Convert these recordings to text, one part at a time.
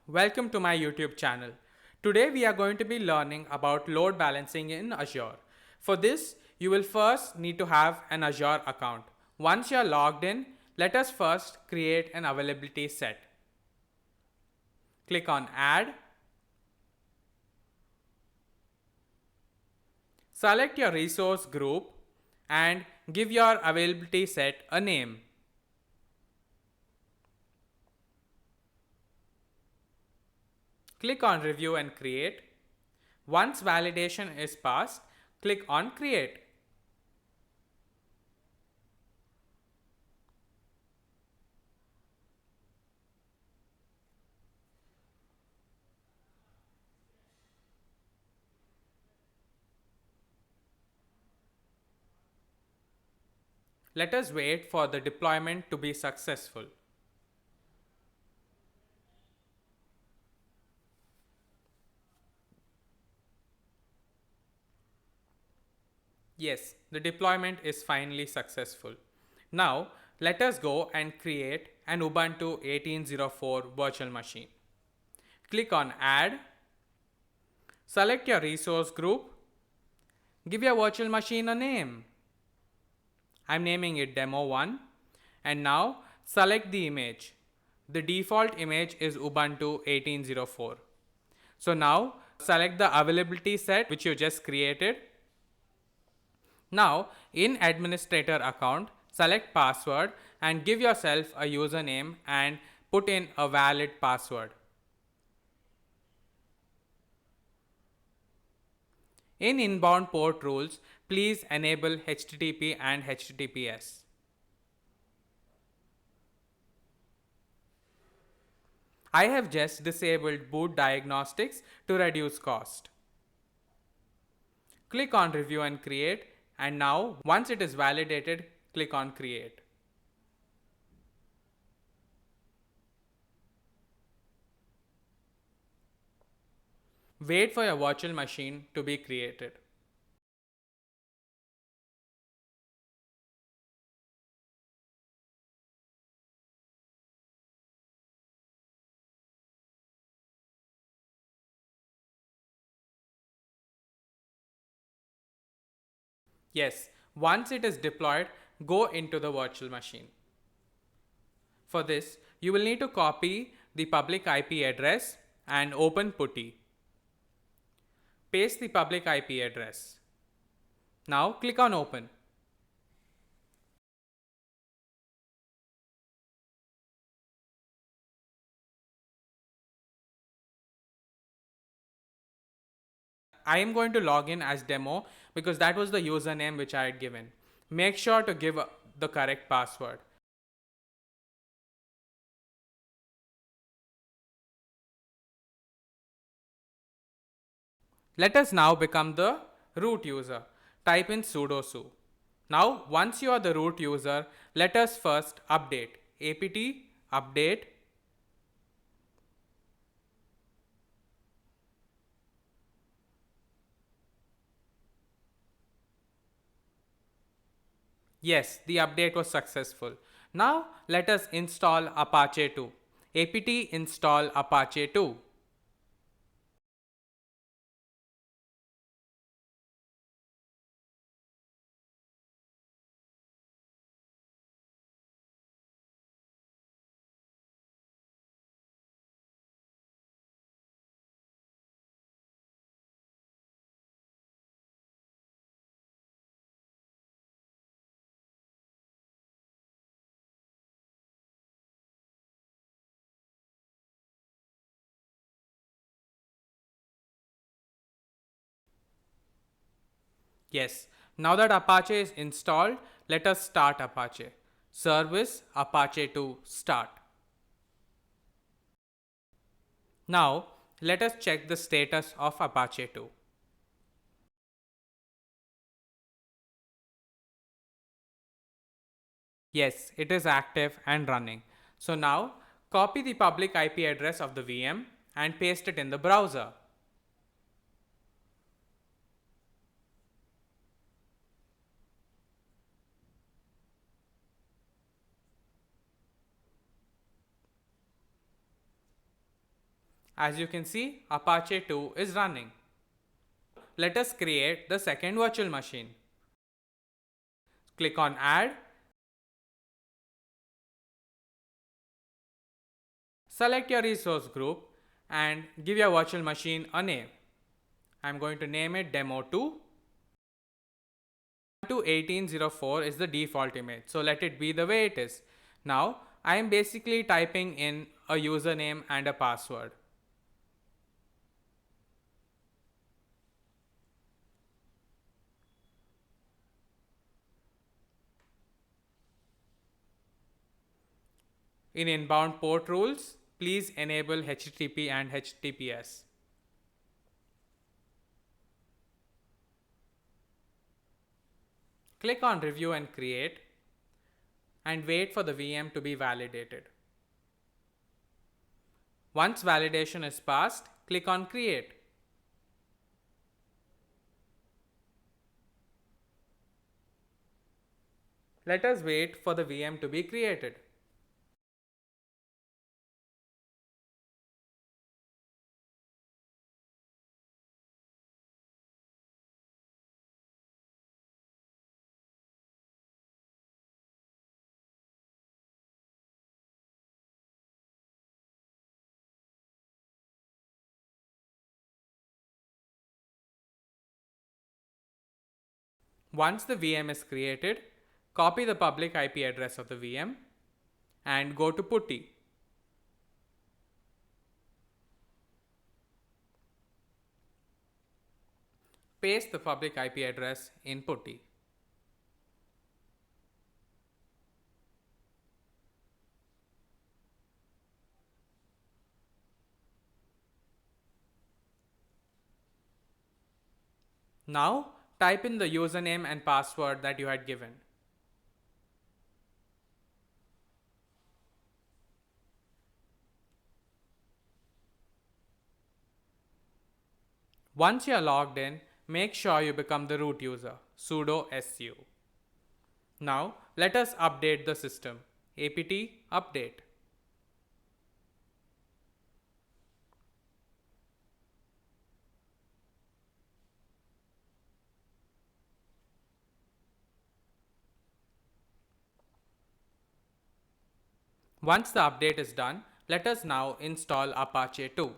welcome to my YouTube channel. Today we are going to be learning about load balancing in Azure. For this, you will first need to have an Azure account. Once you are logged in, let us first create an availability set. Click on Add. Select your resource group and give your availability set a name. Click on Review and Create. Once validation is passed, click on Create. Let us wait for the deployment to be successful. Yes, the deployment is finally successful. Now, let us go and create an Ubuntu 18.04 virtual machine. Click on Add, select your resource group, give your virtual machine a name. I'm naming it Demo1, and now select the image. The default image is Ubuntu 18.04. So now select the availability set which you just created. Now in administrator account, select password and give yourself a username and put in a valid password. In inbound port rules, please enable HTTP and HTTPS. I have just disabled boot diagnostics to reduce cost. Click on Review and Create, and now once it is validated, click on Create. Wait for your virtual machine to be created. Yes, once it is deployed, go into the virtual machine. For this, you will need to copy the public IP address and open PuTTY. Paste the public IP address. Now click on Open. I am going to log in as demo because that was the username which I had given. Make sure to give the correct password. Let us now become the root user. Type in sudo su. Now, once you are the root user, let us first update apt update. Yes, the update was successful. Now, let us install Apache 2. apt install Apache 2. Yes, now that Apache is installed, let us start Apache. Service Apache 2 start. Now, let us check the status of Apache 2. Yes, it is active and running. So now, copy the public IP address of the VM and paste it in the browser. As you can see, Apache 2 is running. Let us create the second virtual machine. Click on Add. Select your resource group and give your virtual machine a name. I'm going to name it Demo2. 1804 is the default image, so let it be the way it is. Now I am basically typing in a username and a password. In inbound port rules, please enable HTTP and HTTPS. Click on Review and Create and wait for the VM to be validated. Once validation is passed, click on Create. Let us wait for the VM to be created. Once the VM is created, copy the public IP address of the VM and go to PuTTY. Paste the public IP address in PuTTY. Now type in the username and password that you had given. Once you are logged in, make sure you become the root user, sudo su. Now let us update the system. apt update. Once the update is done, let us now install Apache 2.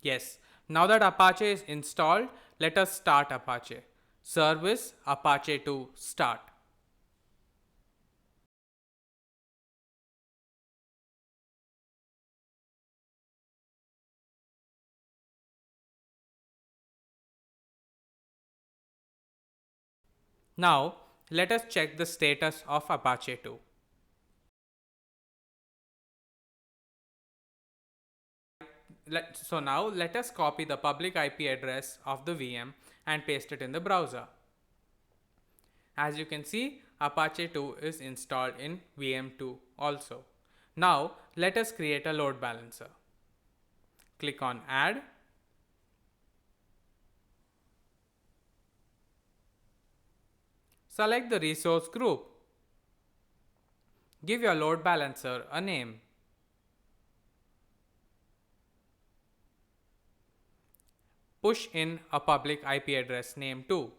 Yes, now that Apache is installed, let us start Apache. Service Apache 2 start. Now let us check the status of Apache 2. So now let us copy the public IP address of the VM and paste it in the browser. As you can see, Apache 2 is installed in VM2 also. Now let us create a load balancer. Click on Add. Select the resource group. Give your load balancer a name. Push in a public IP address name too.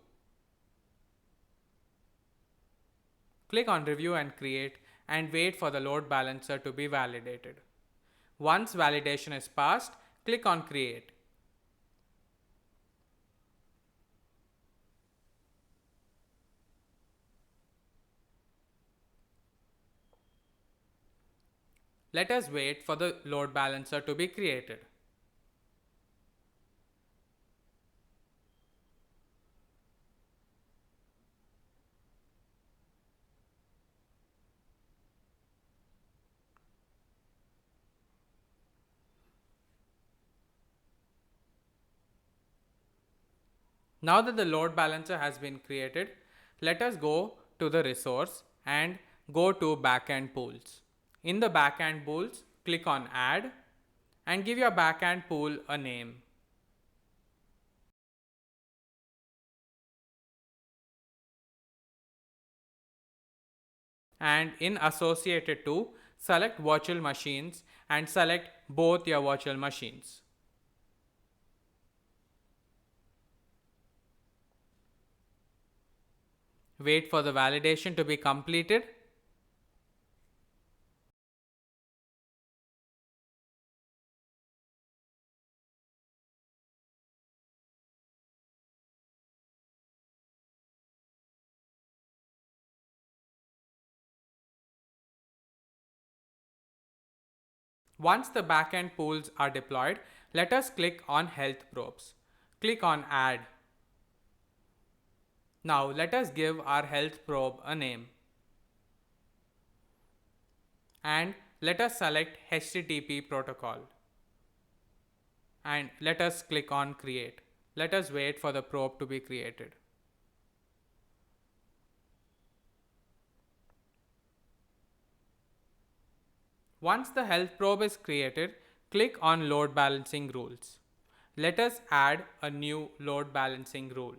Click on Review and Create and wait for the load balancer to be validated. Once validation is passed, click on Create. Let us wait for the load balancer to be created. Now that the load balancer has been created, let us go to the resource and go to backend pools. In the backend pools, click on add and give your backend pool a name. And in associated to, select virtual machines and select both your virtual machines. Wait for the validation to be completed. Once the backend pools are deployed, let us click on health probes. Click on add. Now let us give our health probe a name. And let us select HTTP protocol. And let us click on create. Let us wait for the probe to be created. Once the health probe is created, click on load balancing rules. Let us add a new load balancing rule.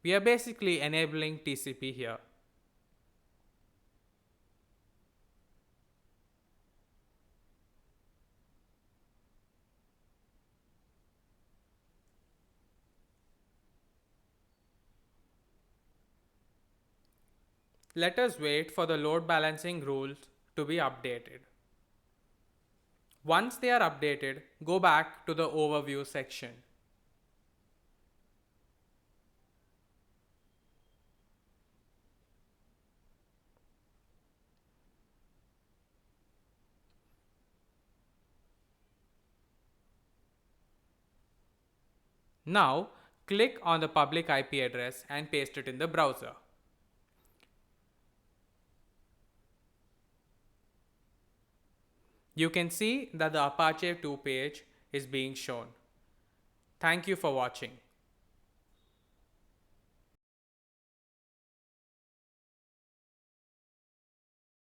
We are basically enabling TCP here. Let us wait for the load balancing rules to be updated. Once they are updated, go back to the overview section. Now, click on the public IP address and paste it in the browser. You can see that the Apache 2 page is being shown. Thank you for watching.